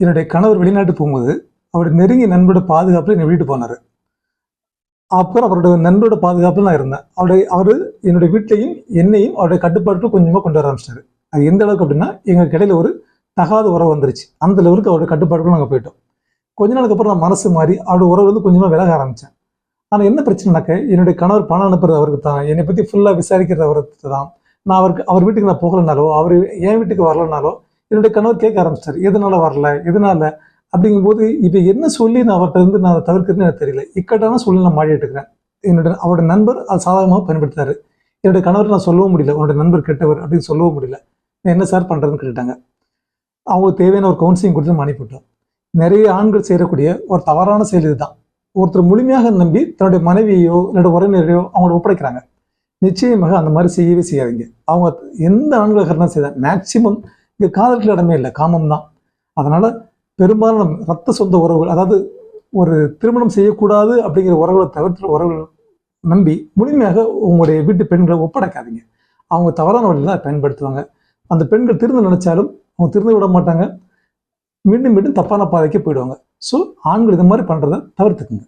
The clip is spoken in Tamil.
என்னுடைய கணவர் வெளிநாட்டு போகும்போது அவருடைய நெருங்கிய நண்பரோட பாதுகாப்பில் என்னை வீட்டு போனார். அப்புறம் அவருடைய நண்பரோட பாதுகாப்பில் நான் இருந்தேன். அவர் என்னுடைய வீட்டையும் என்னையும் அவருடைய கட்டுப்பாட்டுக்கு கொஞ்சமாக கொண்டு வர ஆரம்பிச்சிட்டாரு. அது எந்த அளவுக்கு அப்படின்னா, எங்களுக்கு இடையில ஒரு தகாத உறவு வந்துருச்சு. அந்த லெவலுக்கு அவருடைய கட்டுப்பாட்டுக்குள்ள நாங்கள் போயிட்டோம். கொஞ்ச நாளுக்கு அப்புறம் நான் மனசு மாறி அவருடைய உறவு வந்து கொஞ்சமாக விலக ஆரம்பித்தேன். ஆனால் என்ன பிரச்சனைனாக்க, என்னுடைய கணவர் பணம் அனுப்புறது அவருக்கு தான், என்னை பற்றி ஃபுல்லாக விசாரிக்கிறது அவருக்கு தான். நான் அவர் வீட்டுக்கு நான் போகலைனாலோ, அவர் என் வீட்டுக்கு வரலனாலோ என்னுடைய கணவர் கேட்க ஆரம்பிச்சிட்டார், எதனால வரல, எதனால அப்படிங்கும்போது இப்போ என்ன சொல்லி நான் அவர்கிட்ட இருந்து நான் தவிர்க்கிறதுன்னு எனக்கு தெரியல. இக்கட்டான சூழ்நிலை நான் மாறிட்டு இருக்கிறேன். அவருடைய நண்பர் அது சாதகமாக பயன்படுத்தாரு. என்னுடைய கணவர் நான் சொல்லவும் முடியல, உன்னுடைய நண்பர் கெட்டவர் அப்படின்னு சொல்லவும் முடியல. நான் என்ன சார் பண்ணுறதுன்னு கேட்டாங்க. அவங்களுக்கு தேவையான ஒரு கவுன்சிலிங் கொடுத்து நம்ம அனுப்பிவிட்டோம். நிறைய ஆண்கள் செய்யக்கூடிய ஒரு தவறான செயல் இதுதான். ஒருத்தர் முழுமையாக நம்பி தன்னுடைய மனைவியோ என்னோட உறவினரையோ அவங்கள ஒப்படைக்கிறாங்க. நிச்சயமாக அந்த மாதிரி செய்யவே செய்யாதீங்க. அவங்க எந்த ஆண்களை கரெக்டாக செய்தால் மேக்சிமம் இங்கே காதலுக்கு இடமே இல்லை, காமம் தான். அதனால பெரும்பாலும் ரத்த சொந்த உறவுகள், அதாவது ஒரு திருமணம் செய்யக்கூடாது அப்படிங்கிற உறவுகளை தவிர்த்து உறவுகள் நம்பி முழுமையாக உங்களுடைய வீட்டு பெண்களை ஒப்படைக்காதீங்க. அவங்க தவறான வழியில் தான் பயன்படுத்துவாங்க. அந்த பெண்கள் திருந்த நினைச்சாலும் அவங்க திருந்த விட மாட்டாங்க, மீண்டும் மீண்டும் தப்பான பாதைக்கு போயிடுவாங்க. ஸோ ஆண்கள் இது மாதிரி பண்ணுறதை தவிர்த்துக்குங்க.